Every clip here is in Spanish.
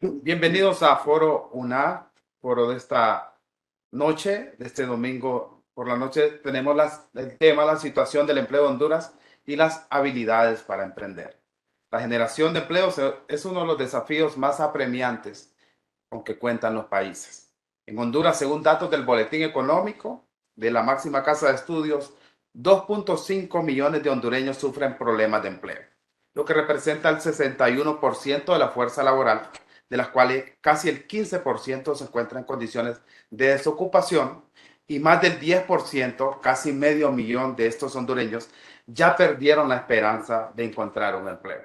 Bienvenidos a Foro UNA, foro de esta noche, de este domingo por la noche. Tenemos el tema, la situación del empleo de Honduras y las habilidades para emprender. La generación de empleos es uno de los desafíos más apremiantes con que cuentan los países. En Honduras, según datos del Boletín Económico de la máxima casa de estudios, 2.5 millones de hondureños sufren problemas de empleo, lo que representa el 61% de la fuerza laboral, de las cuales casi el 15% se encuentra en condiciones de desocupación y más del 10%, casi medio millón de estos hondureños, ya perdieron la esperanza de encontrar un empleo.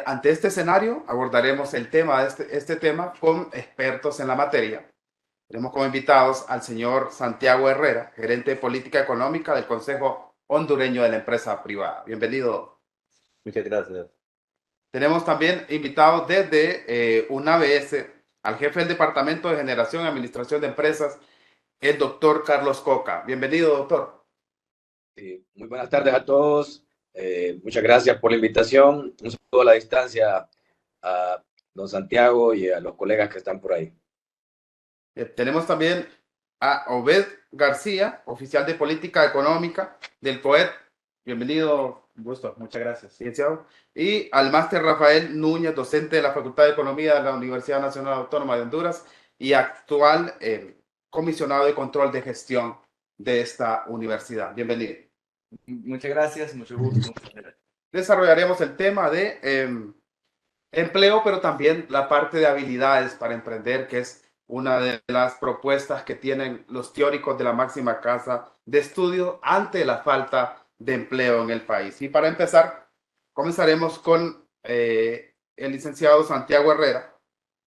Ante este escenario, abordaremos el tema de este tema con expertos en la materia. Tenemos como invitados al señor Santiago Herrera, gerente de política económica del Consejo Hondureño de la Empresa Privada. Bienvenido. Muchas gracias. Tenemos también invitados desde una ABS al jefe del Departamento de Generación y Administración de Empresas, el doctor Carlos Coca. Bienvenido, doctor. Muy buenas tardes a todos. Muchas gracias por la invitación. Un saludo a la distancia a don Santiago y a los colegas que están por ahí. Tenemos también a Obed García, oficial de política económica del COET. Bienvenido, un gusto, muchas gracias, licenciado. Y al máster Rafael Núñez, docente de la Facultad de Economía de la Universidad Nacional Autónoma de Honduras y actual comisionado de control de gestión de esta universidad. Bienvenido. Muchas gracias, mucho gusto. Desarrollaremos el tema de empleo, pero también la parte de habilidades para emprender, que es una de las propuestas que tienen los teóricos de la máxima casa de estudio ante la falta de empleo en el país. Y para empezar, comenzaremos con el licenciado Santiago Herrera,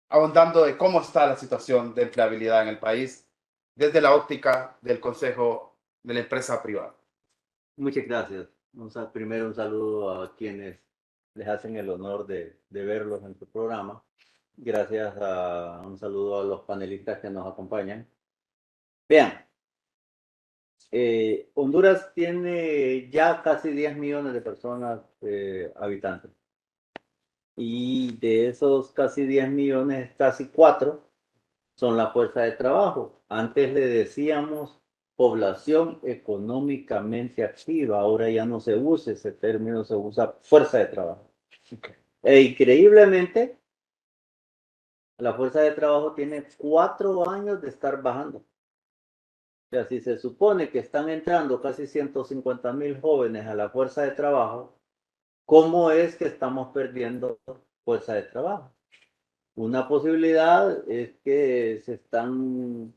ahondando de cómo está la situación de empleabilidad en el país desde la óptica del Consejo de la Empresa Privada. Muchas gracias. Primero un saludo a quienes les hacen el honor de verlos en su programa. Gracias un saludo a los panelistas que nos acompañan. Vean, Honduras tiene ya casi 10 millones de personas habitantes. Y de esos casi 10 millones, casi 4 son la fuerza de trabajo. Antes le decíamos población económicamente activa, ahora ya no se usa ese término, se usa fuerza de trabajo. Okay. E increíblemente, la fuerza de trabajo tiene 4 años de estar bajando. O sea, si se supone que están entrando casi 150,000 jóvenes a la fuerza de trabajo, ¿cómo es que estamos perdiendo fuerza de trabajo? Una posibilidad es que se están,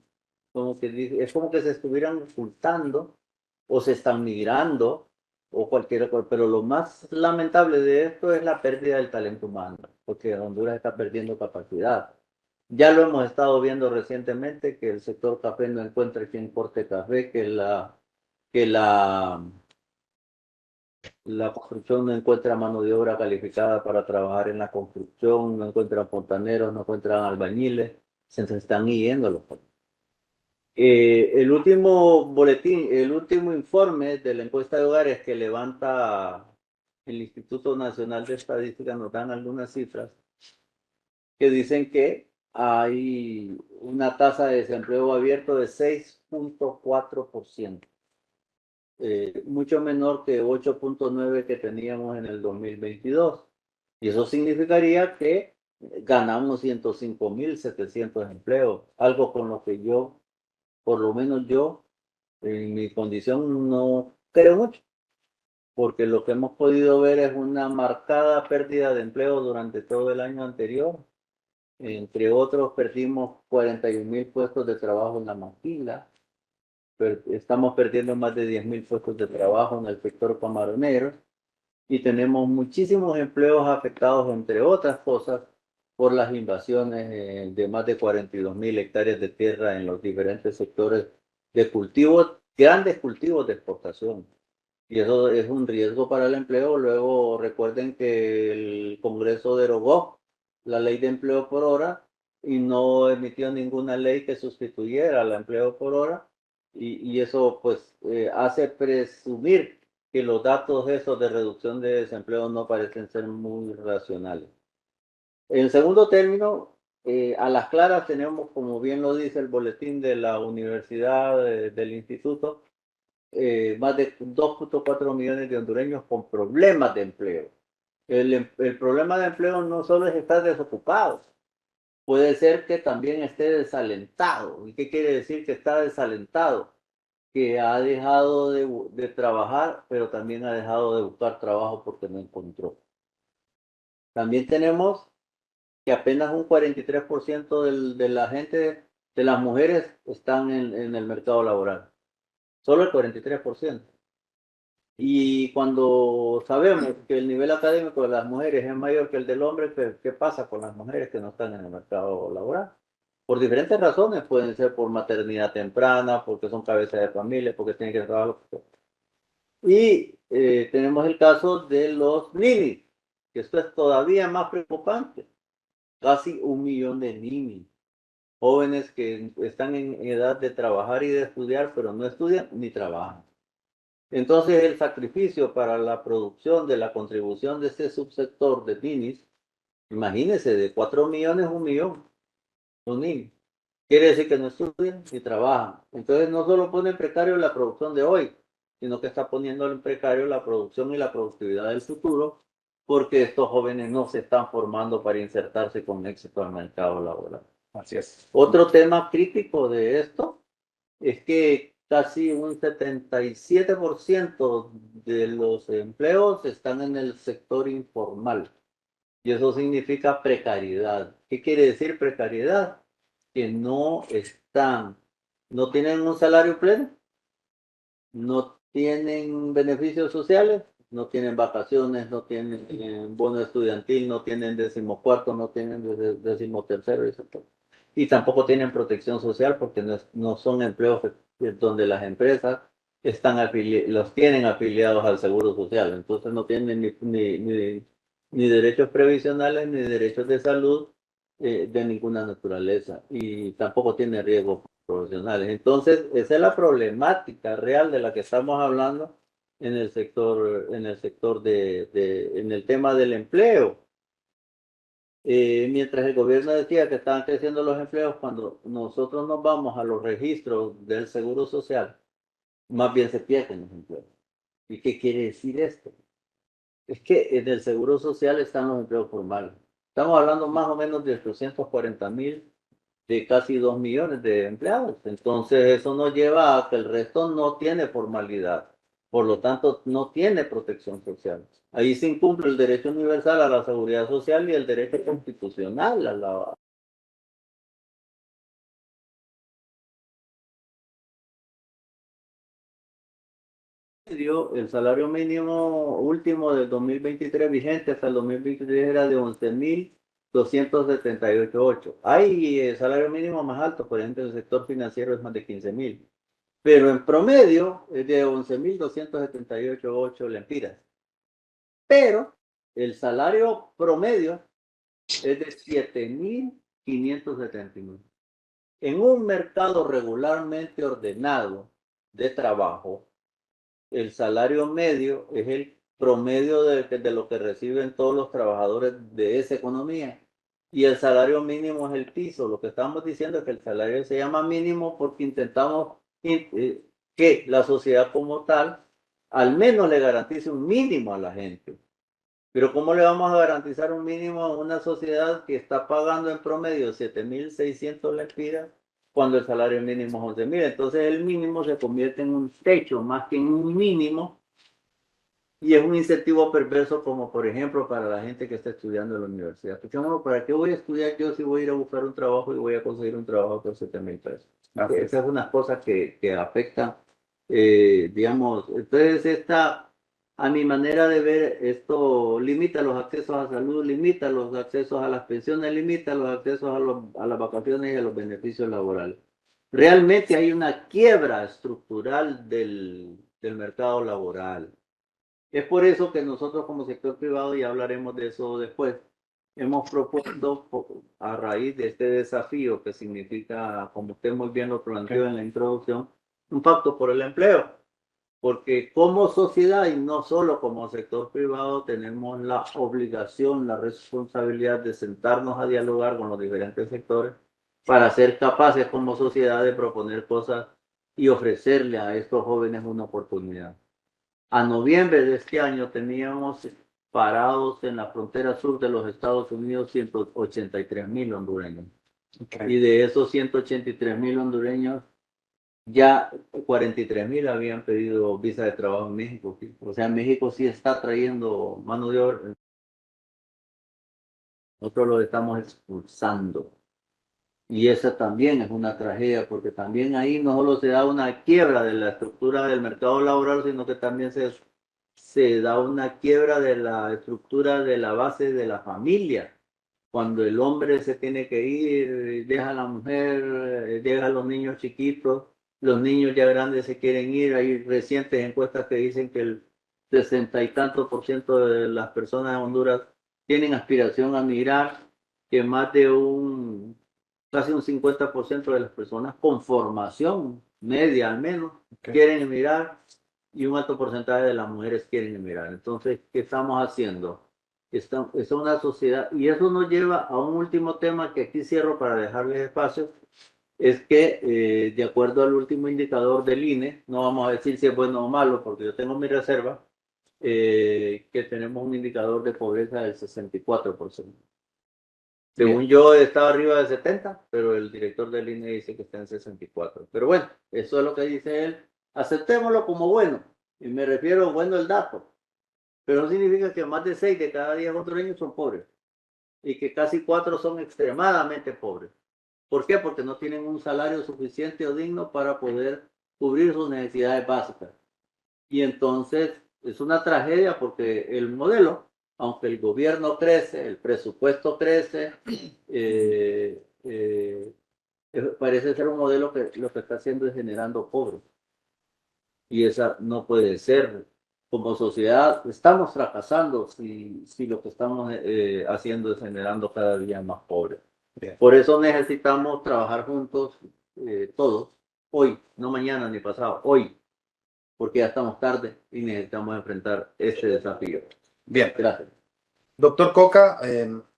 es como que se estuvieran ocultando o se están migrando o cualquier cosa, pero lo más lamentable de esto es la pérdida del talento humano, porque Honduras está perdiendo capacidad. Ya lo hemos estado viendo recientemente, que el sector café no encuentra quien importe café, que la construcción no encuentra mano de obra calificada para trabajar en la construcción, no encuentran fontaneros, no encuentran albañiles, se están yendo los jóvenes. El último boletín, el último informe de la encuesta de hogares que levanta el Instituto Nacional de Estadística nos dan algunas cifras que dicen que hay una tasa de desempleo abierto de 6.4%. Mucho menor que 8.9 que teníamos en el 2022. Y eso significaría que ganamos 105,700 empleos, algo con lo que yo, por lo menos yo, en mi condición no creo mucho, porque lo que hemos podido ver es una marcada pérdida de empleo durante todo el año anterior. Entre otros, perdimos 41,000 puestos de trabajo en la maquila. Estamos perdiendo más de 10,000 puestos de trabajo en el sector camaronero y tenemos muchísimos empleos afectados, entre otras cosas, por las invasiones de más de 42,000 hectáreas de tierra en los diferentes sectores de cultivos, grandes cultivos de exportación. Y eso es un riesgo para el empleo. Luego recuerden que el Congreso derogó la ley de empleo por hora y no emitió ninguna ley que sustituyera al empleo por hora. Y eso pues hace presumir que los datos esos de reducción de desempleo no parecen ser muy racionales. En segundo término, a las claras tenemos, como bien lo dice el boletín de la universidad, del instituto, más de 2.4 millones de hondureños con problemas de empleo. El problema de empleo no solo es estar desocupado, puede ser que también esté desalentado. ¿Y qué quiere decir que está desalentado? Que ha dejado de trabajar, pero también ha dejado de buscar trabajo porque no encontró. También tenemos que apenas un 43% de la gente, de las mujeres, están en el mercado laboral. Solo el 43%. Y cuando sabemos que el nivel académico de las mujeres es mayor que el del hombre, ¿qué pasa con las mujeres que no están en el mercado laboral? Por diferentes razones, pueden ser por maternidad temprana, porque son cabezas de familia, porque tienen que trabajar. Y tenemos el caso de los ninis, que esto es todavía más preocupante. Casi 1 millón de ninis, jóvenes que están en edad de trabajar y de estudiar, pero no estudian ni trabajan. Entonces, el sacrificio para la producción de la contribución de este subsector de ninis, imagínense, de 4 millones, 1 millón, son ninis. Quiere decir que no estudian ni trabajan. Entonces, no solo pone en precario la producción de hoy, sino que está poniendo en precario la producción y la productividad del futuro, porque estos jóvenes no se están formando para insertarse con éxito al mercado laboral. Así es. Otro tema crítico de esto es que casi un 77% de los empleos están en el sector informal. Y eso significa precariedad. ¿Qué quiere decir precariedad? Que no tienen un salario pleno, no tienen beneficios sociales, no tienen vacaciones, no tienen bono estudiantil, no tienen 14º, no tienen 13º, etc. Y tampoco tienen protección social porque no son empleos donde las empresas los tienen afiliados al Seguro Social. Entonces no tienen ni derechos previsionales ni derechos de salud de ninguna naturaleza. Y tampoco tienen riesgos profesionales. Entonces, esa es la problemática real de la que estamos hablando en el sector, en el tema del empleo. Mientras el gobierno decía que estaban creciendo los empleos, cuando nosotros nos vamos a los registros del Seguro Social, más bien se pierden los empleos. ¿Y qué quiere decir esto? Es que en el Seguro Social están los empleos formales. Estamos hablando más o menos de 840,000 de casi 2 millones de empleados. Entonces eso nos lleva a que el resto no tiene formalidad. Por lo tanto, no tiene protección social. Ahí se incumple el derecho universal a la seguridad social y el derecho constitucional a la... El salario mínimo último del 2023 vigente hasta el 2023 era de 11,278,8. Hay salario mínimo más alto, por ejemplo, el sector financiero es más de 15,000. Pero en promedio es de 11,278,8 lempiras. Pero el salario promedio es de 7,579. En un mercado regularmente ordenado de trabajo, el salario medio es el promedio de lo que reciben todos los trabajadores de esa economía. Y el salario mínimo es el piso. Lo que estamos diciendo es que el salario se llama mínimo porque intentamos que la sociedad como tal al menos le garantice un mínimo a la gente. Pero ¿cómo le vamos a garantizar un mínimo a una sociedad que está pagando en promedio 7,600 lempiras cuando el salario mínimo es 11,000? Entonces el mínimo se convierte en un techo más que en un mínimo y es un incentivo perverso como por ejemplo para la gente que está estudiando en la universidad. Porque, bueno, ¿para qué voy a estudiar yo si voy a ir a buscar un trabajo y voy a conseguir un trabajo por 7,000 pesos? Esas son unas cosas que afectan, digamos, entonces a mi manera de ver, esto limita los accesos a salud, limita los accesos a las pensiones, limita los accesos a las vacaciones y a los beneficios laborales. Realmente hay una quiebra estructural del mercado laboral. Es por eso que nosotros como sector privado, y hablaremos de eso después, hemos propuesto a raíz de este desafío que significa, como usted muy bien lo planteó en la introducción, un pacto por el empleo. porque como sociedad y no solo como sector privado tenemos la obligación, la responsabilidad de sentarnos a dialogar con los diferentes sectores para ser capaces como sociedad de proponer cosas y ofrecerle a estos jóvenes una oportunidad. A noviembre de este año teníamos parados en la frontera sur de los Estados Unidos 183,000 hondureños. Okay. Y de esos 183,000 hondureños, ya 43,000 habían pedido visa de trabajo en México. O sea, México sí está trayendo mano de obra. Nosotros lo estamos expulsando. Y esa también es una tragedia, porque también ahí no solo se da una quiebra de la estructura del mercado laboral, sino que también se da una quiebra de la estructura de la base de la familia. Cuando el hombre se tiene que ir, deja a la mujer, deja a los niños chiquitos, los niños ya grandes se quieren ir. Hay recientes encuestas que dicen que el 60 y tanto por ciento de las personas en Honduras tienen aspiración a migrar, que más de casi un 50% de las personas con formación media al menos quieren emigrar, y un alto porcentaje de las mujeres quieren emigrar. Entonces, ¿qué estamos haciendo? Es una sociedad, y eso nos lleva a un último tema que aquí cierro para dejarles espacio, es que de acuerdo al último indicador del INE, no vamos a decir si es bueno o malo, porque yo tengo mi reserva, que tenemos un indicador de pobreza del 64%. Según yo, estaba arriba de 70, pero el director del INE dice que está en 64. Pero bueno, eso es lo que dice él. Aceptémoslo como bueno. Y me refiero a bueno el dato. Pero no significa que más de 6 de cada 10 hondureños son pobres. Y que casi 4 son extremadamente pobres. ¿Por qué? Porque no tienen un salario suficiente o digno para poder cubrir sus necesidades básicas. Y entonces es una tragedia porque el modelo, aunque el gobierno crece, el presupuesto crece, parece ser un modelo que lo que está haciendo es generando pobres. Y esa no puede ser. Como sociedad estamos fracasando si lo que estamos haciendo es generando cada día más pobres. Bien. Por eso necesitamos trabajar juntos todos, hoy, no mañana ni pasado, hoy, porque ya estamos tarde y necesitamos enfrentar este desafío. Bien. Gracias. Doctor Coca,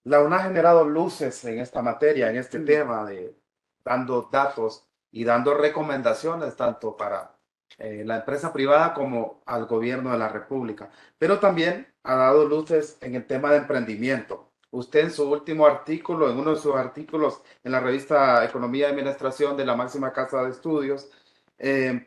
la UNA ha generado luces en esta materia, en este tema, de dando datos y dando recomendaciones tanto para la empresa privada como al gobierno de la República, pero también ha dado luces en el tema de emprendimiento. Usted en su último artículo, en uno de sus artículos en la revista Economía y Administración de la máxima casa de estudios,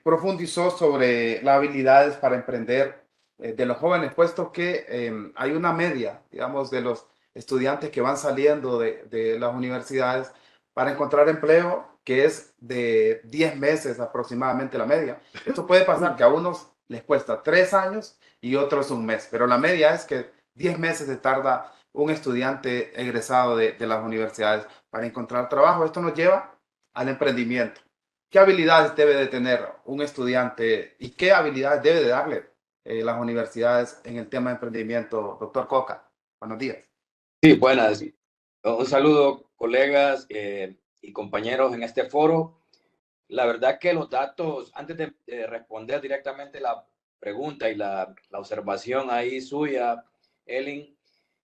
profundizó sobre las habilidades para emprender de los jóvenes, puesto que hay una media, digamos, de los estudiantes que van saliendo de las universidades para encontrar empleo, que es de 10 meses aproximadamente la media. Esto puede pasar que a unos les cuesta 3 años y otros un mes, pero la media es que 10 meses se tarda un estudiante egresado de las universidades para encontrar trabajo. Esto nos lleva al emprendimiento. ¿Qué habilidades debe de tener un estudiante y qué habilidades debe de darle las universidades en el tema de emprendimiento? Doctor Coca, buenos días. Sí, buenas. Un saludo, colegas y compañeros en este foro. La verdad que los datos, antes de responder directamente la pregunta y la observación ahí suya, Elin,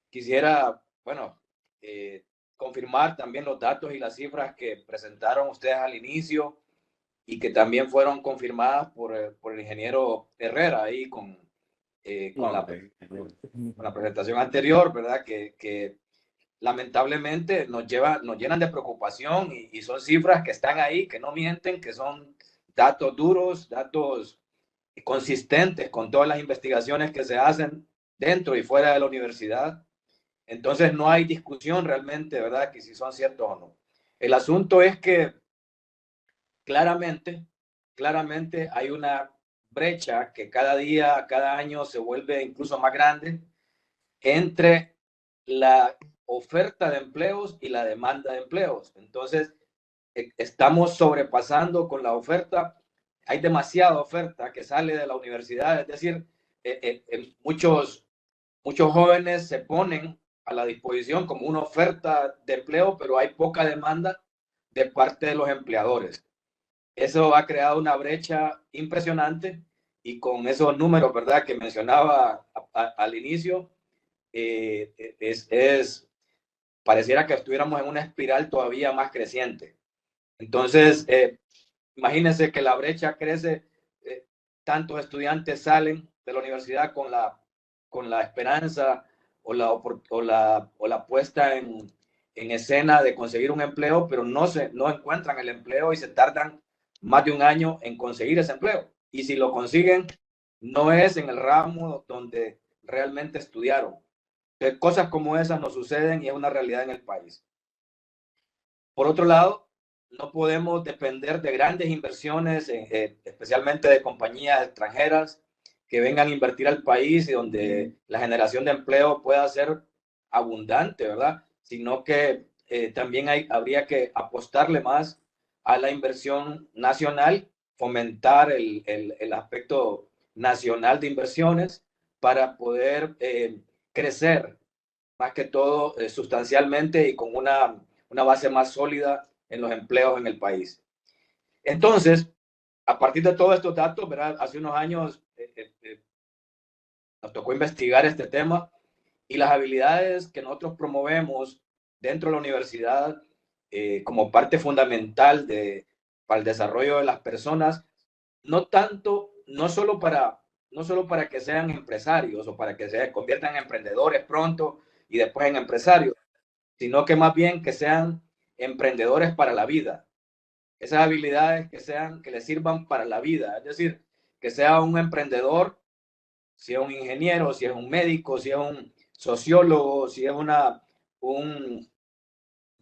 quisiera, bueno, confirmar también los datos y las cifras que presentaron ustedes al inicio y que también fueron confirmadas por el ingeniero Herrera ahí con la presentación anterior, ¿verdad? Que lamentablemente nos llenan de preocupación y son cifras que están ahí, que no mienten, que son datos duros, datos consistentes con todas las investigaciones que se hacen dentro y fuera de la universidad. Entonces no hay discusión realmente, ¿verdad? Que si son ciertos o no. El asunto es que claramente hay una brecha que cada día, cada año se vuelve incluso más grande entre la oferta de empleos y la demanda de empleos. Entonces, estamos sobrepasando con la oferta. Hay demasiada oferta que sale de la universidad, es decir, muchos jóvenes se ponen a la disposición como una oferta de empleo, pero hay poca demanda de parte de los empleadores. Eso ha creado una brecha impresionante y con esos números, ¿verdad?, que mencionaba al inicio, pareciera que estuviéramos en una espiral todavía más creciente. Entonces, imagínense que la brecha crece, tantos estudiantes salen de la universidad con la esperanza o la puesta en escena de conseguir un empleo, pero no encuentran el empleo y se tardan más de un año en conseguir ese empleo. Y si lo consiguen, no es en el ramo donde realmente estudiaron. Cosas como esas nos suceden y es una realidad en el país. Por otro lado, no podemos depender de grandes inversiones, especialmente de compañías extranjeras que vengan a invertir al país y donde la generación de empleo pueda ser abundante, ¿verdad? Sino que también habría que apostarle más a la inversión nacional, fomentar el aspecto nacional de inversiones para poder crecer más que todo sustancialmente y con una base más sólida en los empleos en el país. Entonces, a partir de todos estos datos, ¿verdad? Hace unos años nos tocó investigar este tema y las habilidades que nosotros promovemos dentro de la universidad como parte fundamental para el desarrollo de las personas, no solo para que sean empresarios o para que se conviertan en emprendedores pronto y después en empresarios, sino que más bien que sean emprendedores para la vida. Esas habilidades que les sirvan para la vida, es decir, que sea un emprendedor, si es un ingeniero, si es un médico, si es un sociólogo, si es un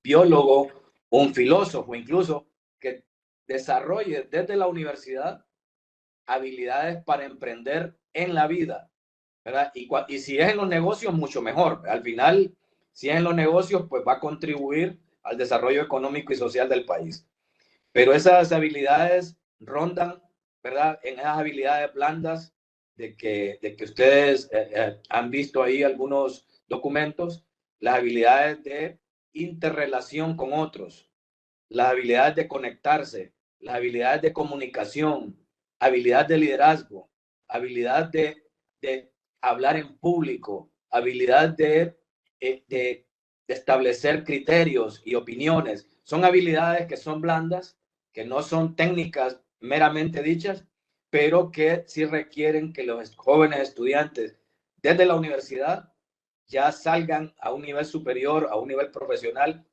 biólogo, un filósofo incluso, que desarrolle desde la universidad habilidades para emprender en la vida, ¿verdad? Y si es en los negocios, mucho mejor. Al final, si es en los negocios, pues va a contribuir al desarrollo económico y social del país. Pero esas habilidades rondan, ¿verdad?, en esas habilidades blandas de que ustedes han visto ahí algunos documentos, las habilidades de interrelación con otros, las habilidades de conectarse, las habilidades de comunicación, habilidad de liderazgo, habilidad de hablar en público, habilidad de establecer criterios y opiniones. Son habilidades que son blandas, que no son técnicas meramente dichas, pero que sí requieren que los jóvenes estudiantes desde la universidad ya salgan a un nivel superior, a un nivel profesional,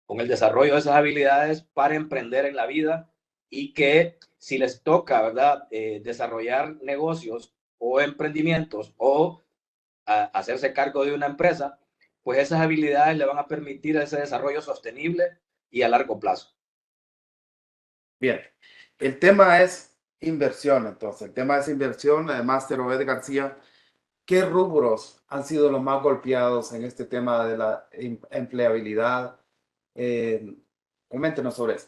con el desarrollo de esas habilidades para emprender en la vida y que si les toca, ¿verdad?, desarrollar negocios o emprendimientos o hacerse cargo de una empresa, pues esas habilidades le van a permitir ese desarrollo sostenible y a largo plazo. Bien, el tema es inversión, entonces, el tema es inversión, Máster Obed García. ¿Qué rubros han sido los más golpeados en este tema de la empleabilidad? Eh, Coméntenos sobre eso.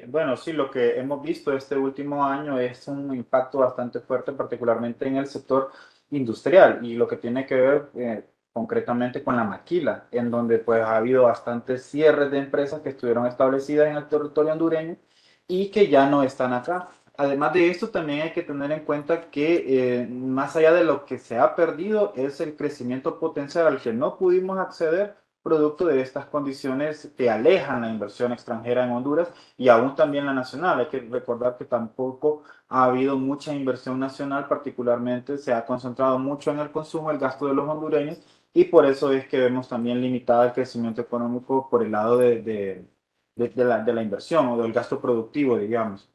Bueno, sí, lo que hemos visto este último año es un impacto bastante fuerte, particularmente en el sector industrial y lo que tiene que ver concretamente con la maquila, en donde pues ha habido bastantes cierres de empresas que estuvieron establecidas en el territorio hondureño y que ya no están acá. Además de esto, también hay que tener en cuenta que más allá de lo que se ha perdido es el crecimiento potencial al que no pudimos acceder producto de estas condiciones que alejan la inversión extranjera en Honduras y aún también la nacional. Hay que recordar que tampoco ha habido mucha inversión nacional, particularmente se ha concentrado mucho en el consumo, el gasto de los hondureños, y por eso es que vemos también limitado el crecimiento económico por el lado de la inversión o del gasto productivo, digamos.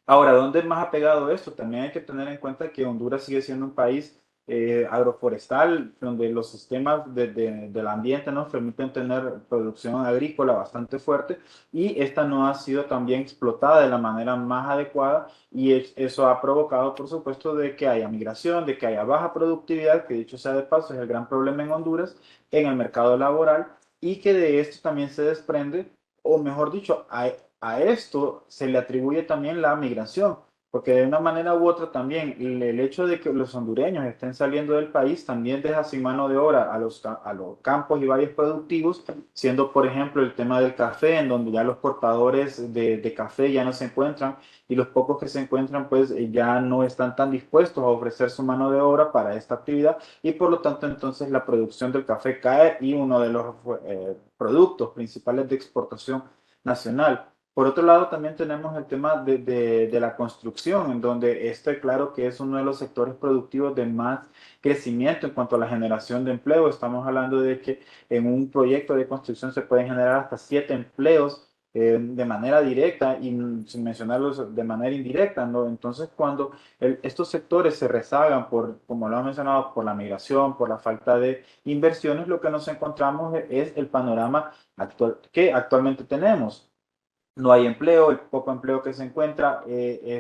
Ahora, ¿dónde más ha pegado esto? También hay que tener en cuenta que Honduras sigue siendo un país agroforestal, donde los sistemas del ambiente nos permiten tener producción agrícola bastante fuerte y esta no ha sido también explotada de la manera más adecuada y eso ha provocado, por supuesto, de que haya migración, de que haya baja productividad, que dicho sea de paso es el gran problema en Honduras, en el mercado laboral y que de esto también se desprende, o mejor dicho, a esto se le atribuye también la migración, porque de una manera u otra también el hecho de que los hondureños estén saliendo del país también deja sin mano de obra a los campos y valles productivos, siendo por ejemplo el tema del café, en donde ya los cortadores de café ya no se encuentran y los pocos que se encuentran pues ya no están tan dispuestos a ofrecer su mano de obra para esta actividad y por lo tanto entonces la producción del café cae y uno de los productos principales de exportación nacional. Por otro lado, también tenemos el tema de la construcción, en donde este, claro que es uno de los sectores productivos de más crecimiento en cuanto a la generación de empleo. Estamos hablando de que en un proyecto de construcción se pueden generar hasta 7 empleos de manera directa y sin mencionarlos de manera indirecta, ¿no? Entonces, cuando estos sectores se rezagan por, como lo han mencionado, por la migración, por la falta de inversiones, lo que nos encontramos es el panorama actual que actualmente tenemos. No hay empleo, el poco empleo que se encuentra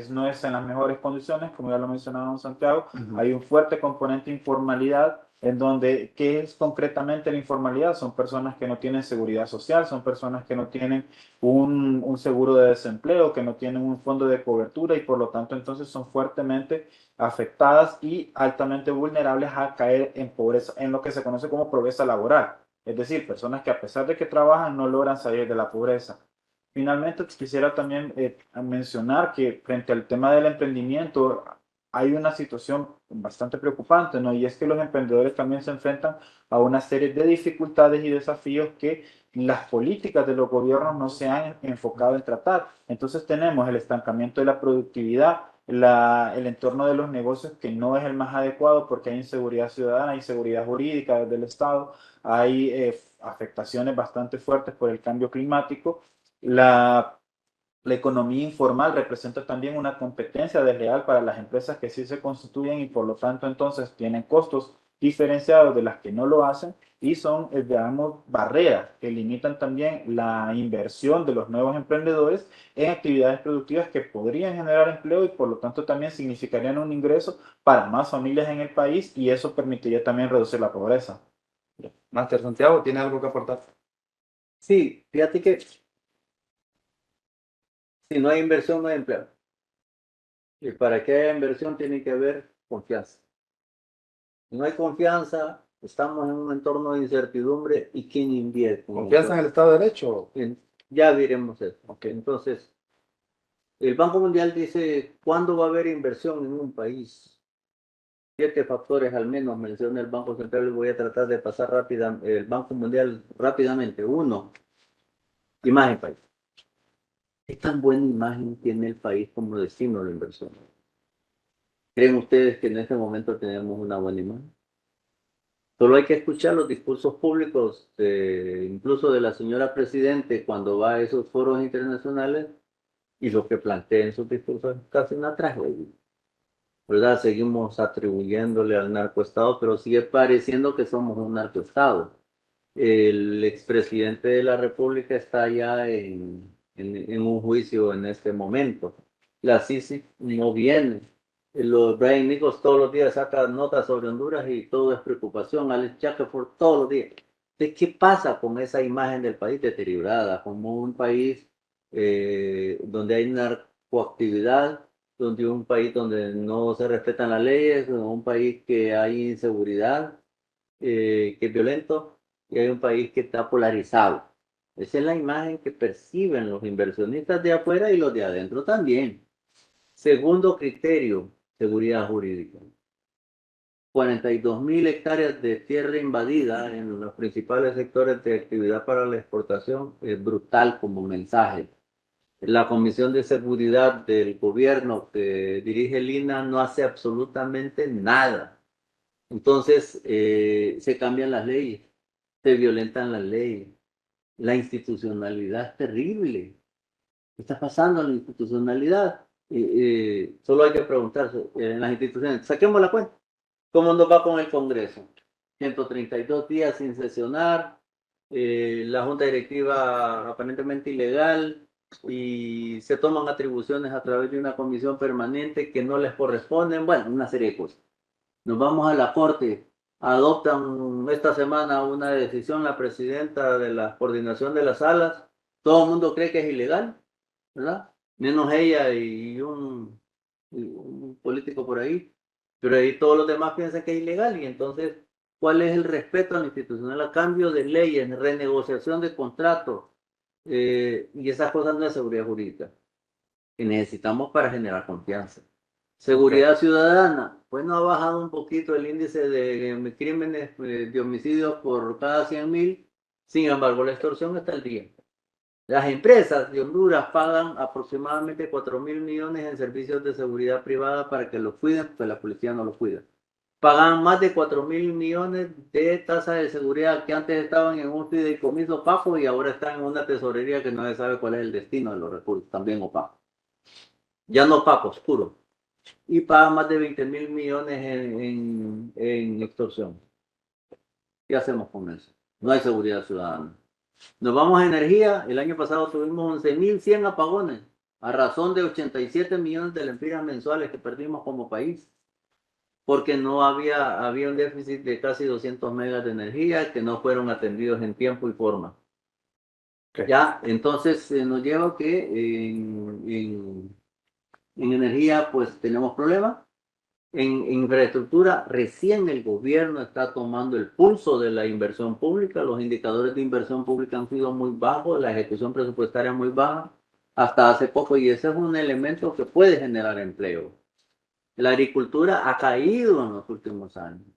no es en las mejores condiciones, como ya lo mencionaba Santiago. Hay un fuerte componente de informalidad, en donde, ¿qué es concretamente la informalidad? Son personas que no tienen seguridad social, son personas que no tienen un seguro de desempleo, que no tienen un fondo de cobertura y por lo tanto entonces son fuertemente afectadas y altamente vulnerables a caer en pobreza, en lo que se conoce como pobreza laboral. Es decir, personas que a pesar de que trabajan no logran salir de la pobreza. Finalmente, quisiera también mencionar que frente al tema del emprendimiento hay una situación bastante preocupante, ¿no? Y es que los emprendedores también se enfrentan a una serie de dificultades y desafíos que las políticas de los gobiernos no se han enfocado en tratar. Entonces tenemos el estancamiento de la productividad, el entorno de los negocios que no es el más adecuado porque hay inseguridad ciudadana, inseguridad jurídica desde el Estado, hay afectaciones bastante fuertes por el cambio climático. La, la economía informal representa también una competencia desleal para las empresas que sí se constituyen y por lo tanto entonces tienen costos diferenciados de las que no lo hacen y son, digamos, barreras que limitan también la inversión de los nuevos emprendedores en actividades productivas que podrían generar empleo y por lo tanto también significarían un ingreso para más familias en el país y eso permitiría también reducir la pobreza. Máster Santiago, ¿tiene algo que aportar? Sí, fíjate que si no hay inversión, no hay empleo. Y para que haya inversión tiene que haber confianza. Si no hay confianza, estamos en un entorno de incertidumbre y ¿quién invierte? ¿Confianza en el Estado de Derecho? Ya diremos eso. Ok. Entonces, el Banco Mundial dice, ¿cuándo va a haber inversión en un país? 7 factores al menos menciona el Banco Central y voy a tratar de pasar el Banco Mundial rápidamente. 1, imagen país. ¿Qué tan buena imagen tiene el país como destino de inversión? ¿Creen ustedes que en este momento tenemos una buena imagen? Solo hay que escuchar los discursos públicos, incluso de la señora Presidente, cuando va a esos foros internacionales, y lo que plantea en sus discursos es casi una tragedia. ¿Verdad? Seguimos atribuyéndole al narcoestado, pero sigue pareciendo que somos un narcoestado. El expresidente de la República está ya en un juicio en este momento. La Sisi no viene. Los Brian Nichols todos los días saca notas sobre Honduras y todo es preocupación. Alex Shackelford todos los días. ¿De qué pasa con esa imagen del país deteriorada? Como un país donde hay narcoactividad, donde un país donde no se respetan las leyes, un país que hay inseguridad, que es violento, y hay un país que está polarizado. Esa es la imagen que perciben los inversionistas de afuera y los de adentro también. Segundo criterio, seguridad jurídica. 42.000 hectáreas de tierra invadida en los principales sectores de actividad para la exportación es brutal como mensaje. La Comisión de Seguridad del gobierno que dirige Lina no hace absolutamente nada. Entonces se cambian las leyes, se violentan las leyes. La institucionalidad es terrible. ¿Qué está pasando en la institucionalidad? Solo hay que preguntarse en las instituciones. Saquemos la cuenta. ¿Cómo nos va con el Congreso? 132 días sin sesionar, la Junta Directiva aparentemente ilegal y se toman atribuciones a través de una comisión permanente que no les corresponden. Bueno, una serie de cosas. Nos vamos a la Corte, adoptan esta semana una decisión la presidenta de la coordinación de las salas, todo el mundo cree que es ilegal, ¿verdad? Menos ella y un político por ahí, pero ahí todos los demás piensan que es ilegal y entonces, ¿cuál es el respeto a lo institucional a cambio de leyes, renegociación de contratos y esas cosas no es seguridad jurídica? Que necesitamos para generar confianza. Seguridad ciudadana, bueno, ha bajado un poquito el índice de crímenes de homicidios por cada 100.000, sin embargo la extorsión está al día. Las empresas de Honduras pagan aproximadamente 4.000 millones en servicios de seguridad privada para que los cuiden, porque la policía no los cuida. Pagan más de 4.000 millones de tasas de seguridad que antes estaban en un fideicomiso opaco y ahora están en una tesorería que no se sabe cuál es el destino de los recursos, también opaco. Ya no opaco, oscuro. Y pagan más de 20.000 millones en extorsión. ¿Qué hacemos con eso? No hay seguridad ciudadana. Nos vamos a energía. El año pasado tuvimos 11.100 apagones a razón de 87 millones de lempiras mensuales que perdimos como país. Porque no había un déficit de casi 200 megas de energía que no fueron atendidos en tiempo y forma. Okay. Ya, entonces nos lleva que en energía pues tenemos problemas. En infraestructura, recién el gobierno está tomando el pulso de la inversión pública. Los indicadores de inversión pública han sido muy bajos, la ejecución presupuestaria muy baja hasta hace poco y ese es un elemento que puede generar empleo. La agricultura ha caído en los últimos años.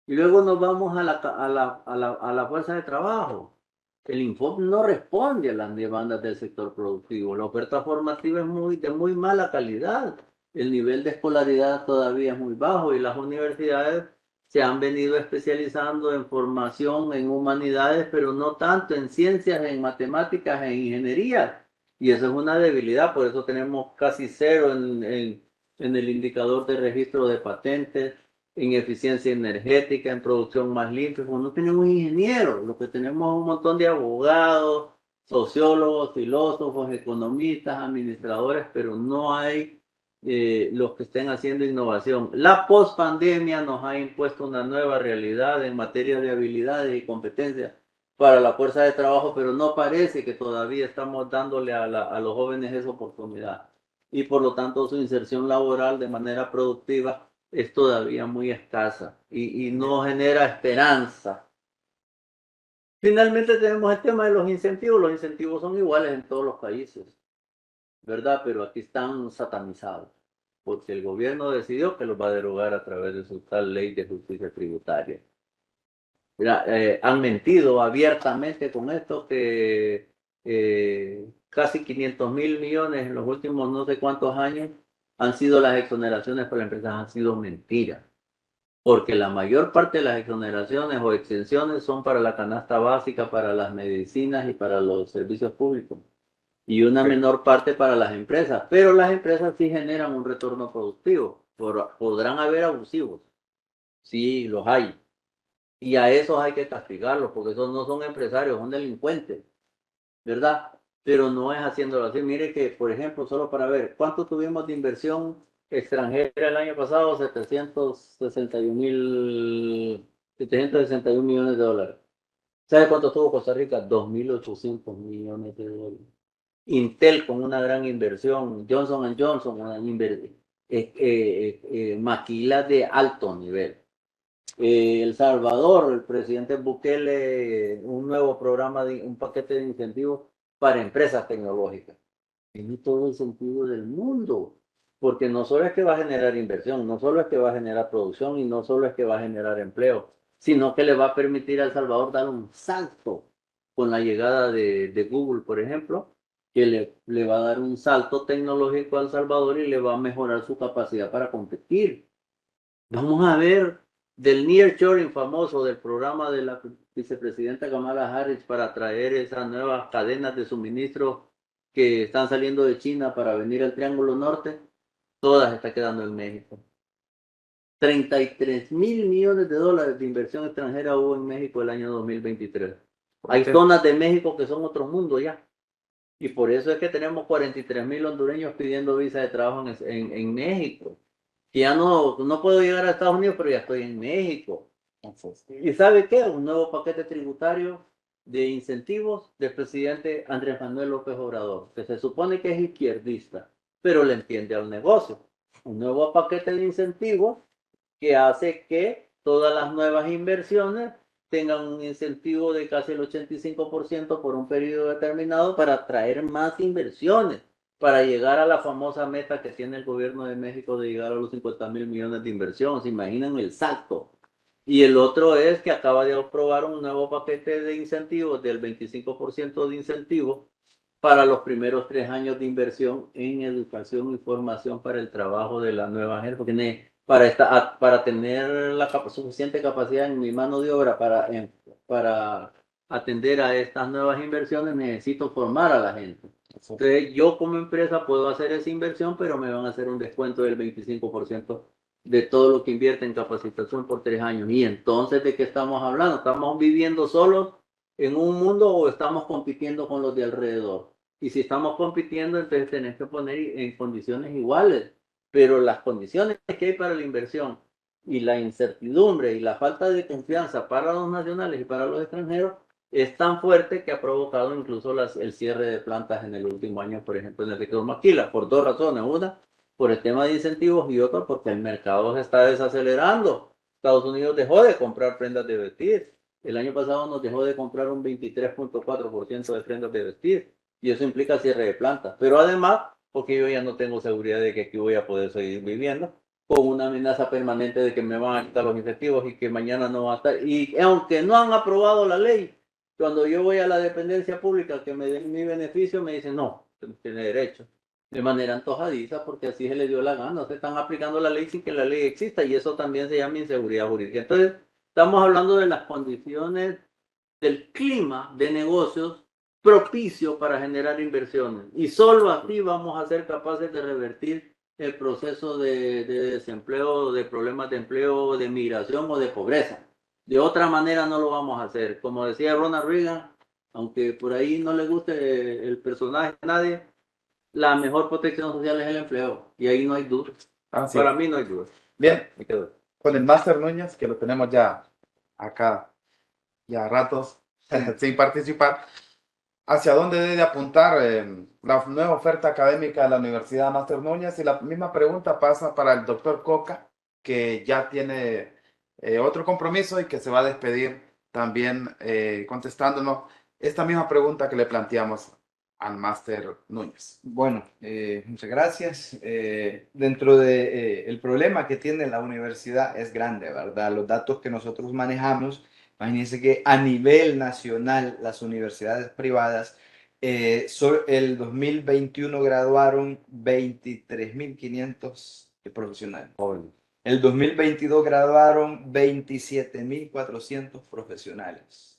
Y luego nos vamos a la fuerza de trabajo. El INFOP no responde a las demandas del sector productivo. La oferta formativa es de muy mala calidad. El nivel de escolaridad todavía es muy bajo y las universidades se han venido especializando en formación en humanidades, pero no tanto en ciencias, en matemáticas, en ingeniería. Y eso es una debilidad, por eso tenemos casi cero en el indicador de registro de patentes, en eficiencia energética, en producción más limpia. Pues no tenemos ingenieros, lo que tenemos es un montón de abogados, sociólogos, filósofos, economistas, administradores, pero no hay los que estén haciendo innovación. La pospandemia nos ha impuesto una nueva realidad en materia de habilidades y competencias para la fuerza de trabajo, pero no parece que todavía estamos dándole a los jóvenes esa oportunidad. Y por lo tanto su inserción laboral de manera productiva es todavía muy escasa y no genera esperanza. Finalmente tenemos el tema de los incentivos. Los incentivos son iguales en todos los países, ¿verdad? Pero aquí están satanizados, porque el gobierno decidió que los va a derogar a través de su tal ley de justicia tributaria. Mira, han mentido abiertamente con esto que casi 500.000 millones en los últimos no sé cuántos años han sido las exoneraciones para las empresas, han sido mentiras. Porque la mayor parte de las exoneraciones o exenciones son para la canasta básica, para las medicinas y para los servicios públicos. Y una menor parte para las empresas. Pero las empresas sí generan un retorno productivo. Podrán haber abusivos. Sí, los hay. Y a esos hay que castigarlos, porque esos no son empresarios, son delincuentes. ¿Verdad? Pero no es haciéndolo así. Mire que, por ejemplo, solo para ver, ¿cuánto tuvimos de inversión extranjera el año pasado? 761 millones de dólares. ¿Sabe cuánto tuvo Costa Rica? 2.800 millones de dólares. Intel con una gran inversión, Johnson Johnson, una maquilas de alto nivel. El Salvador, el presidente Bukele, un nuevo programa, un paquete de incentivos para empresas tecnológicas. Tiene todo el sentido del mundo, porque no solo es que va a generar inversión, no solo es que va a generar producción y no solo es que va a generar empleo, sino que le va a permitir a El Salvador dar un salto con la llegada de Google, por ejemplo, que le va a dar un salto tecnológico a El Salvador y le va a mejorar su capacidad para competir. Vamos a ver del nearshoring famoso del programa de la vicepresidenta Kamala Harris para traer esas nuevas cadenas de suministro que están saliendo de China para venir al Triángulo Norte, todas están quedando en México. 33.000 millones de dólares de inversión extranjera hubo en México el año 2023. Hay zonas de México que son otro mundo ya. Y por eso es que tenemos 43.000 hondureños pidiendo visa de trabajo en México. Que ya no puedo llegar a Estados Unidos, pero ya estoy en México. ¿Y sabe qué? Un nuevo paquete tributario de incentivos del presidente Andrés Manuel López Obrador, que se supone que es izquierdista, pero le entiende al negocio. un nuevo paquete de incentivos que hace que todas las nuevas inversiones tengan un incentivo de casi el 85% por un periodo determinado para atraer más inversiones, para llegar a la famosa meta que tiene el gobierno de México de llegar a los 50.000 millones de inversión. ¿Se imaginan el salto? Y el otro es que acaba de aprobar un nuevo paquete de incentivos del 25% de incentivos para los primeros 3 años de inversión en educación y formación para el trabajo de la nueva gente, porque para tener la suficiente capacidad en mi mano de obra para atender a estas nuevas inversiones, necesito formar a la gente. Entonces, yo como empresa puedo hacer esa inversión, pero me van a hacer un descuento del 25% de todo lo que invierte en capacitación por 3 años. Y entonces, ¿de qué estamos hablando? ¿Estamos viviendo solos en un mundo o estamos compitiendo con los de alrededor? Y si estamos compitiendo, entonces tenés que poner en condiciones iguales. Pero las condiciones que hay para la inversión y la incertidumbre y la falta de confianza para los nacionales y para los extranjeros es tan fuerte que ha provocado incluso el cierre de plantas en el último año, por ejemplo, en el sector maquila, por dos razones. Una, por el tema de incentivos y otra, porque el mercado se está desacelerando. Estados Unidos dejó de comprar prendas de vestir. El año pasado nos dejó de comprar un 23.4% de prendas de vestir y eso implica cierre de plantas. Pero además, porque yo ya no tengo seguridad de que aquí voy a poder seguir viviendo, con una amenaza permanente de que me van a quitar los incentivos y que mañana no va a estar. Y aunque no han aprobado la ley, cuando yo voy a la dependencia pública que me den mi beneficio, me dicen, no, usted tiene derecho. De manera antojadiza, porque así se le dio la gana. Se están aplicando la ley sin que la ley exista y eso también se llama inseguridad jurídica. Entonces, estamos hablando de las condiciones del clima de negocios propicio para generar inversiones. Y solo así vamos a ser capaces de revertir el proceso de desempleo, de problemas de empleo, de migración o de pobreza. De otra manera no lo vamos a hacer. Como decía Ronald Reagan, aunque por ahí no le guste el personaje a nadie, la mejor protección social es el empleo. Y ahí no hay duda. Así Para es. mí no hay duda. Bien, Me quedo. con el Máster Núñez, que lo tenemos ya acá, ya ratos, sin participar, ¿hacia dónde debe apuntar la nueva oferta académica de la Universidad Máster Núñez? Y la misma pregunta pasa para el doctor Coca, que ya tiene otro compromiso y que se va a despedir también contestándonos esta misma pregunta que le planteamos al Máster Núñez. Bueno, muchas gracias. Dentro de el problema que tiene la universidad es grande, ¿verdad? Los datos que nosotros manejamos, imagínense que a nivel nacional las universidades privadas, el 2021 graduaron 23.500 profesionales. El 2022 graduaron 27.400 profesionales.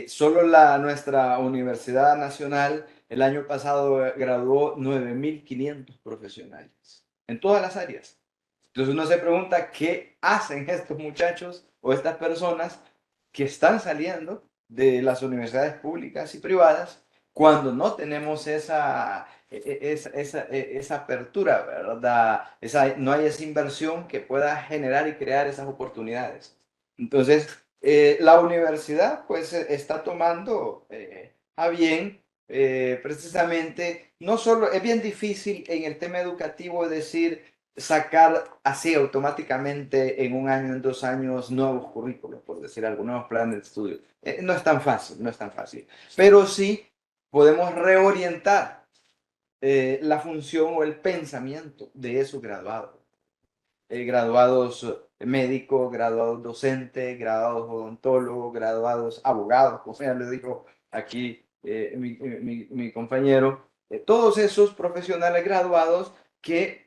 Solo nuestra Universidad Nacional el año pasado graduó 9.500 profesionales en todas las áreas. Entonces uno se pregunta qué hacen estos muchachos o estas personas que están saliendo de las universidades públicas y privadas cuando no tenemos esa apertura, ¿verdad? No hay esa inversión que pueda generar y crear esas oportunidades. Entonces, la universidad pues está tomando a bien precisamente, no solo, es bien difícil en el tema educativo decir sacar así automáticamente en un año, en 2 años, nuevos currículos, por decir algo, nuevos planes de estudio. No es tan fácil, no es tan fácil. Pero sí podemos reorientar la función o el pensamiento de esos graduados. Graduados médicos, graduados docentes, graduados odontólogos, graduados abogados, como ya le dijo aquí mi compañero, todos esos profesionales graduados que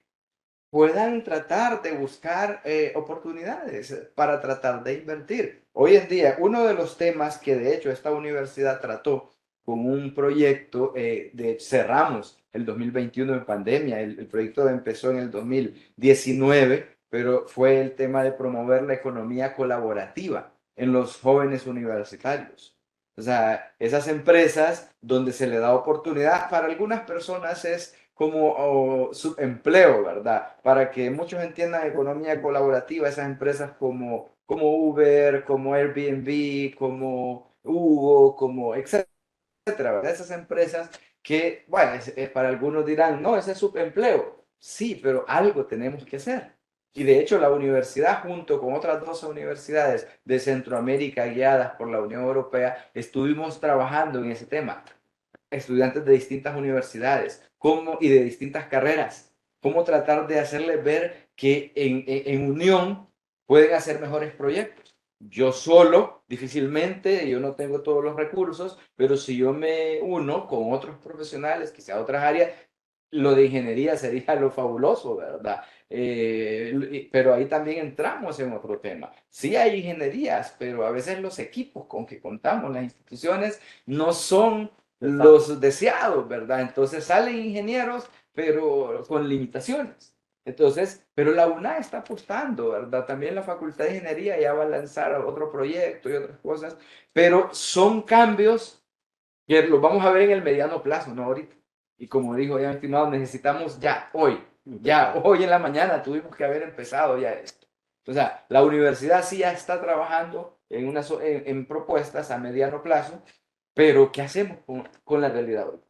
puedan tratar de buscar oportunidades para tratar de invertir. Hoy en día, uno de los temas que de hecho esta universidad trató con un proyecto cerramos el 2021 en pandemia, el proyecto empezó en el 2019, pero fue el tema de promover la economía colaborativa en los jóvenes universitarios. O sea, esas empresas donde se le da oportunidad, para algunas personas es como subempleo, ¿verdad? Para que muchos entiendan economía colaborativa, esas empresas como Uber, como Airbnb, como Hugo, como etcétera, ¿verdad? Esas empresas que, bueno, para algunos dirán, no, ese es subempleo, Sí, pero algo tenemos que hacer. Y de hecho la universidad, junto con otras 12 universidades de Centroamérica guiadas por la Unión Europea, estuvimos trabajando en ese tema. Estudiantes de distintas universidades y de distintas carreras. Cómo tratar de hacerles ver que en unión pueden hacer mejores proyectos. Yo solo, difícilmente, yo no tengo todos los recursos, pero si yo me uno con otros profesionales, quizá otras áreas, lo de ingeniería sería lo fabuloso, ¿verdad? Pero ahí también entramos en otro tema. Sí hay ingenierías, pero a veces los equipos con que contamos, las instituciones, no son los deseados, ¿verdad? Entonces salen ingenieros, pero con limitaciones. Entonces, pero la UNA está apostando, ¿verdad? También la Facultad de Ingeniería ya va a lanzar otro proyecto y otras cosas, pero son cambios que los vamos a ver en el mediano plazo, no ahorita. Y como dijo ya mi estimado, necesitamos ya hoy en la mañana tuvimos que haber empezado ya esto. O sea, la universidad sí ya está trabajando en propuestas a mediano plazo, pero ¿qué hacemos con la realidad hoy?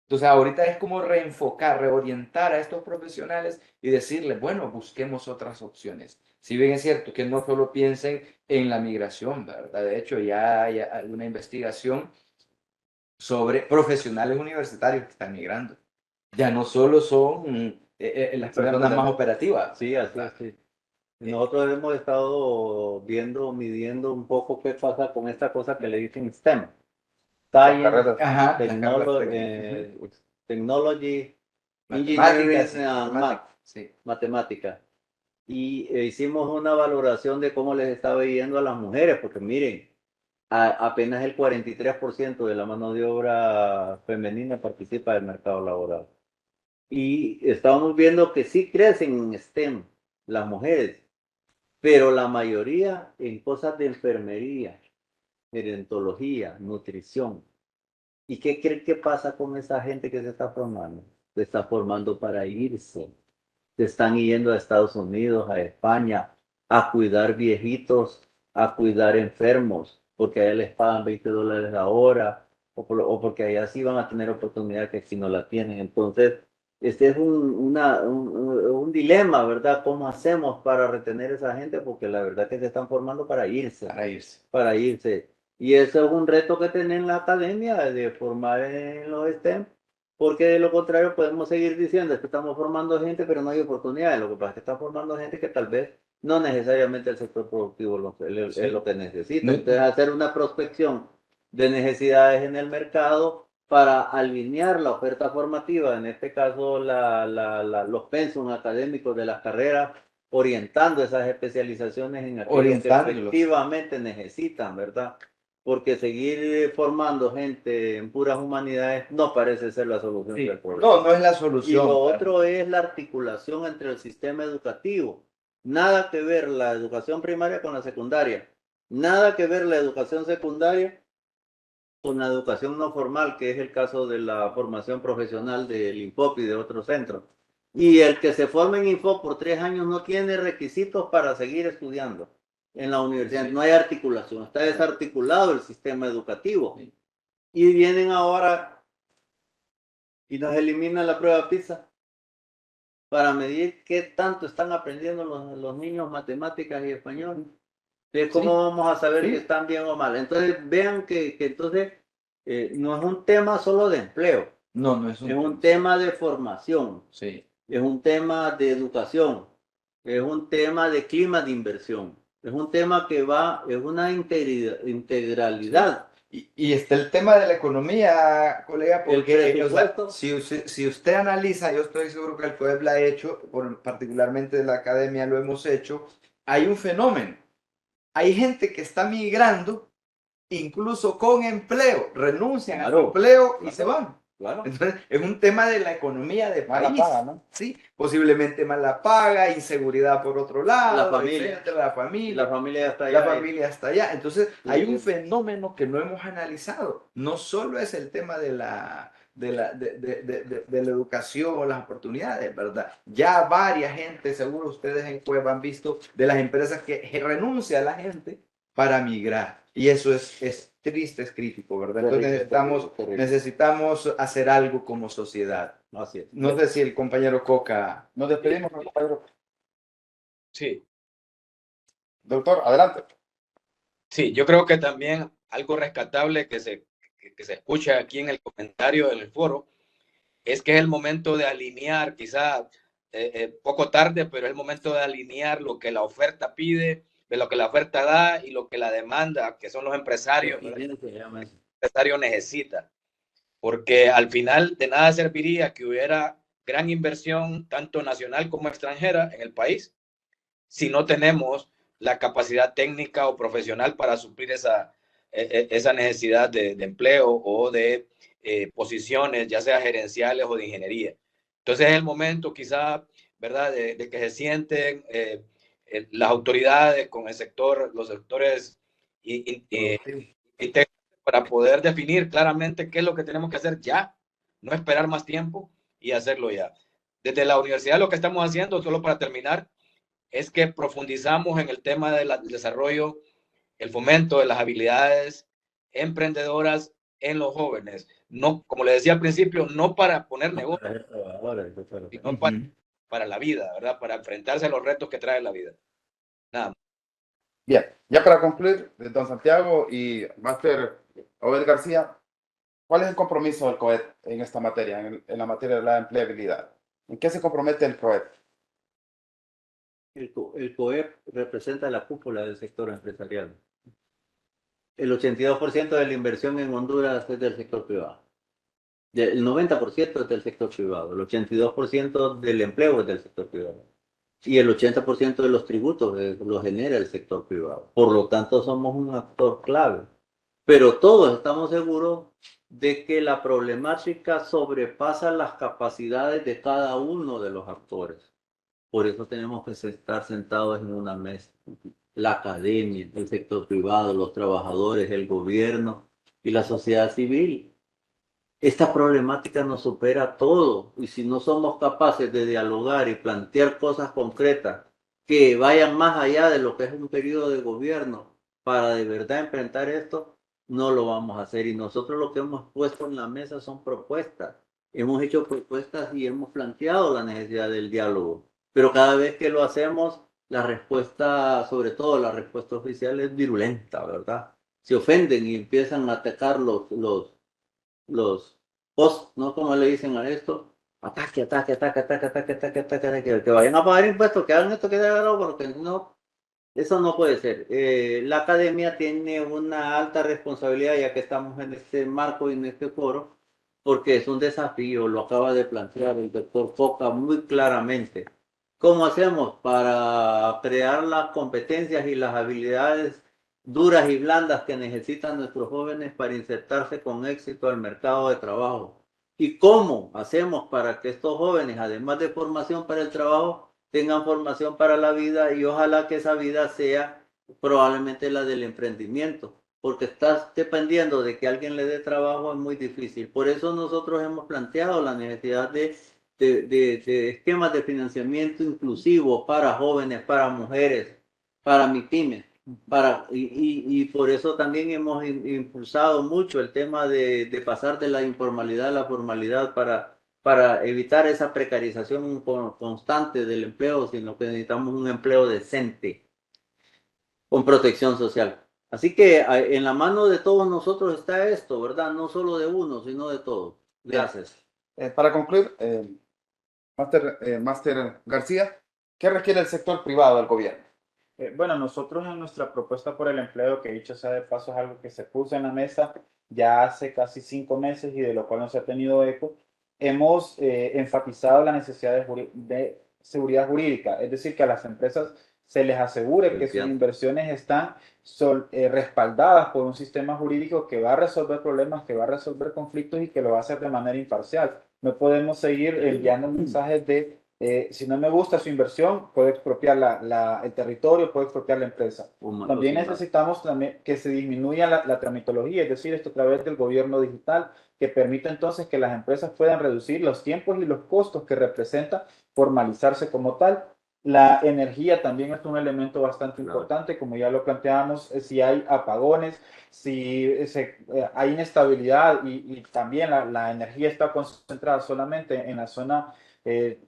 Entonces ahorita es como reenfocar, reorientar a estos profesionales y decirles, bueno, busquemos otras opciones. Si bien es cierto que no solo piensen en la migración, ¿verdad? De hecho, ya hay alguna investigación sobre profesionales universitarios que están migrando. Ya no solo son las personas más operativas. Sí, así es. Sí. Nosotros hemos estado viendo, midiendo un poco qué pasa con esta cosa que le dicen STEM. Science, Ajá, Technology, matemáticas, Engineering and Math, sí. matemática. Y hicimos una valoración de cómo les estaba yendo a las mujeres, porque miren, apenas el 43% de la mano de obra femenina participa del mercado laboral. Y estamos viendo que sí crecen en STEM las mujeres, pero la mayoría en cosas de enfermería, gerontología, nutrición. ¿Y qué creen que pasa con esa gente que se está formando? Se está formando para irse. Se están yendo a Estados Unidos, a España, a cuidar viejitos, a cuidar enfermos, porque allá les pagan $20 la hora, o porque allá sí van a tener oportunidad que aquí no la tienen. Entonces, este es un dilema, ¿verdad? ¿Cómo hacemos para retener a esa gente? Porque la verdad que se están formando para irse. Para irse. Para irse. Y eso es un reto que tiene la academia de formar en los STEM, porque de lo contrario podemos seguir diciendo que estamos formando gente, pero no hay oportunidades. Lo que pasa es que están formando gente que tal vez no necesariamente el sector productivo es lo que necesita. Entonces, hacer una prospección de necesidades en el mercado para alinear la oferta formativa, en este caso los pensum académicos de las carreras, orientando esas especializaciones en aquello que efectivamente necesitan, ¿verdad? Porque seguir formando gente en puras humanidades no parece ser la solución del problema. No, no es la solución. Y lo otro es la articulación entre el sistema educativo. Nada que ver la educación primaria con la secundaria. Nada que ver la educación secundaria con la educación no formal, que es el caso de la formación profesional del INFOP y de otros centros. Y el que se forme en INFOP por 3 años no tiene requisitos para seguir estudiando en la universidad. Sí. No hay articulación, está desarticulado el sistema educativo. Sí. Y vienen ahora y nos eliminan la prueba PISA para medir qué tanto están aprendiendo los niños matemáticas y español. Entonces, ¿cómo vamos a saber que están bien o mal? Entonces, vean que entonces no es un tema solo de empleo. No, no es un tema de formación. Sí. Es un tema de educación. Es un tema de clima de inversión. Es un tema que es una integralidad. Y está el tema de la economía, colega, porque o sea, si usted analiza, yo estoy seguro que el COEP lo ha hecho, particularmente de la academia lo hemos hecho, hay un fenómeno. Hay gente que está migrando, incluso con empleo, renuncian a su empleo y se van. Claro. Entonces, es un tema de la economía de país. Mala paga, ¿no? Sí, posiblemente mala paga, inseguridad por otro lado, la familia está allá. La familia está allá. Entonces, hay un fenómeno que no hemos analizado. No solo es el tema de la educación o las oportunidades, ¿verdad? Ya varias gente, seguro ustedes en Cueva han visto, de las empresas que renuncia a la gente para migrar. Y eso es triste, es crítico, ¿verdad? Entonces necesitamos hacer algo como sociedad. Así es. No sé si el compañero Coca... Nos despedimos, compañero. Sí, Doctor, adelante. sí, yo creo que también algo rescatable que se escucha aquí en el comentario del foro es que es el momento de alinear, quizá poco tarde, pero es el momento de alinear lo que la oferta pide, de lo que la oferta da y lo que la demanda, que son los empresarios, ¿verdad? El empresario necesita. Porque al final de nada serviría que hubiera gran inversión, tanto nacional como extranjera, en el país, si no tenemos la capacidad técnica o profesional para suplir esa necesidad de empleo o de posiciones, ya sea gerenciales o de ingeniería. Entonces es el momento quizá, ¿verdad?, de que se sienten las autoridades con el sector, los sectores para poder definir claramente qué es lo que tenemos que hacer ya, no esperar más tiempo y hacerlo ya. Desde la universidad lo que estamos haciendo, solo para terminar, es que profundizamos en el tema del desarrollo, el fomento de las habilidades emprendedoras en los jóvenes. No, como le decía al principio, no para poner negocio, sino para la vida, ¿verdad? Para enfrentarse a los retos que trae la vida. Nada más. Bien, ya para concluir, don Santiago y Máster Obed García, ¿cuál es el compromiso del COET en esta materia, en la materia de la empleabilidad? ¿En qué se compromete el COET? El COEP representa la cúpula del sector empresarial. El 82% de la inversión en Honduras es del sector privado. El 90% es del sector privado. El 82% del empleo es del sector privado. Y el 80% de los tributos los genera el sector privado. Por lo tanto, somos un actor clave. Pero todos estamos seguros de que la problemática sobrepasa las capacidades de cada uno de los actores. Por eso tenemos que estar sentados en una mesa. La academia, el sector privado, los trabajadores, el gobierno y la sociedad civil. Esta problemática nos supera todo y si no somos capaces de dialogar y plantear cosas concretas que vayan más allá de lo que es un periodo de gobierno para de verdad enfrentar esto, no lo vamos a hacer. Y nosotros lo que hemos puesto en la mesa son propuestas. Hemos hecho propuestas y hemos planteado la necesidad del diálogo. Pero cada vez que lo hacemos, la respuesta, sobre todo la respuesta oficial, es virulenta, ¿verdad? Se ofenden y empiezan a atacar los post, ¿no? Como le dicen a esto, ataque, ataque, ataque, ataque, ataque, ataque, ataque, ataque, que vayan a pagar impuestos, que hagan esto, que hagan porque no, eso no puede ser. La academia tiene una alta responsabilidad, ya que estamos en este marco y en este foro, porque es un desafío, lo acaba de plantear el doctor Foca muy claramente. ¿Cómo hacemos para crear las competencias y las habilidades duras y blandas que necesitan nuestros jóvenes para insertarse con éxito al mercado de trabajo? ¿Y cómo hacemos para que estos jóvenes, además de formación para el trabajo, tengan formación para la vida y ojalá que esa vida sea probablemente la del emprendimiento? Porque estás dependiendo de que alguien le dé trabajo es muy difícil. Por eso nosotros hemos planteado la necesidad de esquemas de financiamiento inclusivo para jóvenes, para mujeres, para MIPYMES. Y por eso también hemos impulsado mucho el tema de pasar de la informalidad a la formalidad para evitar esa precarización constante del empleo, sino que necesitamos un empleo decente con protección social. Así que en la mano de todos nosotros está esto, ¿verdad? No solo de uno, sino de todos. Gracias. Para concluir, Máster García, ¿qué requiere el sector privado del gobierno? Bueno, nosotros en nuestra propuesta por el empleo, que dicho sea de paso es algo que se puso en la mesa ya hace casi 5 meses y de lo cual no se ha tenido eco, hemos enfatizado la necesidad de seguridad jurídica, es decir, que a las empresas se les asegure que sus inversiones están respaldadas por un sistema jurídico que va a resolver problemas, que va a resolver conflictos y que lo va a hacer de manera imparcial. No podemos seguir enviando mensajes de si no me gusta su inversión, puede expropiar el territorio, puede expropiar la empresa. También necesitamos que se disminuya la tramitología, es decir, esto a través del gobierno digital, que permita entonces que las empresas puedan reducir los tiempos y los costos que representa formalizarse como tal. La energía también es un elemento bastante importante, como ya lo planteamos, si hay apagones, si hay inestabilidad y también la energía está concentrada solamente en la zona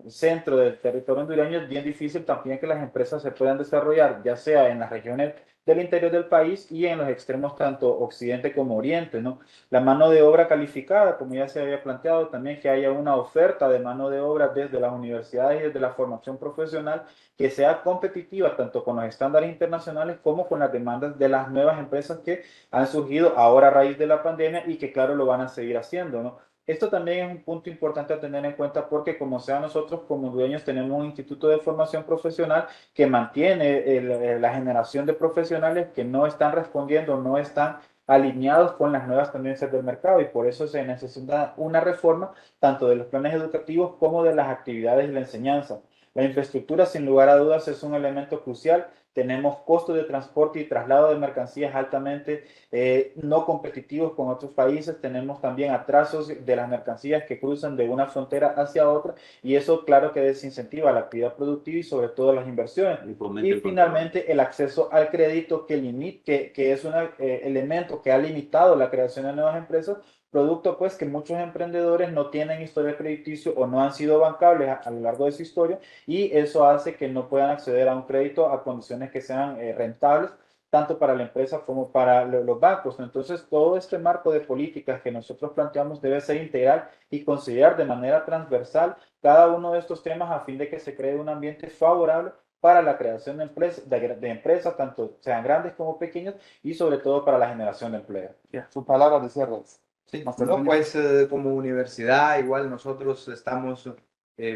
centro del territorio hondureño, es bien difícil también que las empresas se puedan desarrollar, ya sea en las regiones del interior del país y en los extremos tanto occidente como oriente, ¿no? La mano de obra calificada, como ya se había planteado, también que haya una oferta de mano de obra desde las universidades y desde la formación profesional que sea competitiva tanto con los estándares internacionales como con las demandas de las nuevas empresas que han surgido ahora a raíz de la pandemia y que claro lo van a seguir haciendo, ¿no? Esto también es un punto importante a tener en cuenta porque como sea nosotros como dueños tenemos un instituto de formación profesional que mantiene la generación de profesionales que no están respondiendo, no están alineados con las nuevas tendencias del mercado y por eso se necesita una reforma tanto de los planes educativos como de las actividades y la enseñanza. La infraestructura, sin lugar a dudas, es un elemento crucial. Tenemos costos de transporte y traslado de mercancías altamente no competitivos con otros países. Tenemos también atrasos de las mercancías que cruzan de una frontera hacia otra y eso, claro, que desincentiva la actividad productiva y sobre todo las inversiones. Y finalmente, el acceso al crédito que es un elemento que ha limitado la creación de nuevas empresas producto pues que muchos emprendedores no tienen historial crediticio o no han sido bancables a lo largo de su historia y eso hace que no puedan acceder a un crédito a condiciones que sean rentables tanto para la empresa como para los bancos. Entonces, todo este marco de políticas que nosotros planteamos debe ser integral y considerar de manera transversal cada uno de estos temas a fin de que se cree un ambiente favorable para la creación de empresas, tanto sean grandes como pequeñas, y sobre todo para la generación de empleo. Sus palabras de cierre. Sí, Master no, Tony. pues como universidad igual nosotros estamos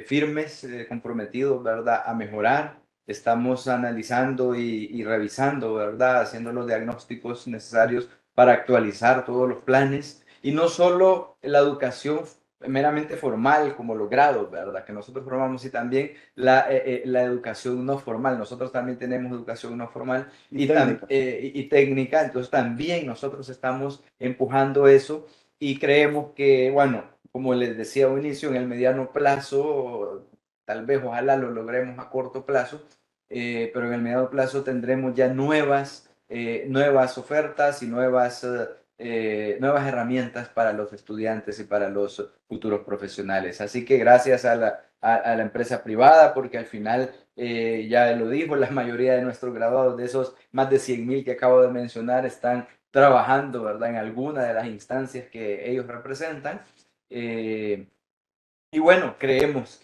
firmes, comprometidos, ¿verdad? A mejorar. Estamos analizando y revisando, ¿verdad? Haciendo los diagnósticos necesarios para actualizar todos los planes y no solo la educación meramente formal como los grados, ¿verdad? Que nosotros formamos y también la educación no formal. Nosotros también tenemos educación no formal y técnica, entonces también nosotros estamos empujando eso y creemos que, bueno, como les decía al inicio, en el mediano plazo, tal vez ojalá lo logremos a corto plazo, pero en el mediano plazo tendremos ya nuevas ofertas y nuevas herramientas para los estudiantes y para los futuros profesionales. Así que gracias a la empresa privada, porque al final, ya lo dijo, la mayoría de nuestros graduados, de esos más de 100,000 que acabo de mencionar, están trabajando, ¿verdad? En alguna de las instancias que ellos representan. Y bueno, creemos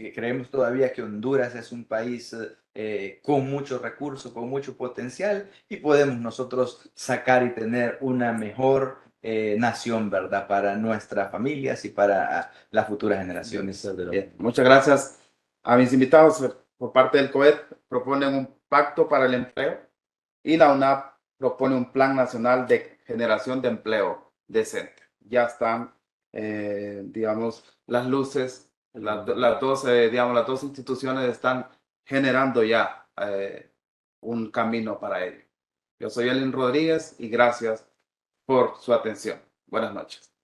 todavía que Honduras es un país con muchos recursos, con mucho potencial y podemos nosotros sacar y tener una mejor nación, ¿verdad? Para nuestras familias y para las futuras generaciones. Bien, muchas gracias a mis invitados por parte del COET. Proponen un pacto para el empleo y la UNAP propone un plan nacional de generación de empleo decente. Ya están, digamos, las luces, digamos, las dos instituciones están generando ya un camino para ello. Yo soy Elin Rodríguez y gracias por su atención. Buenas noches.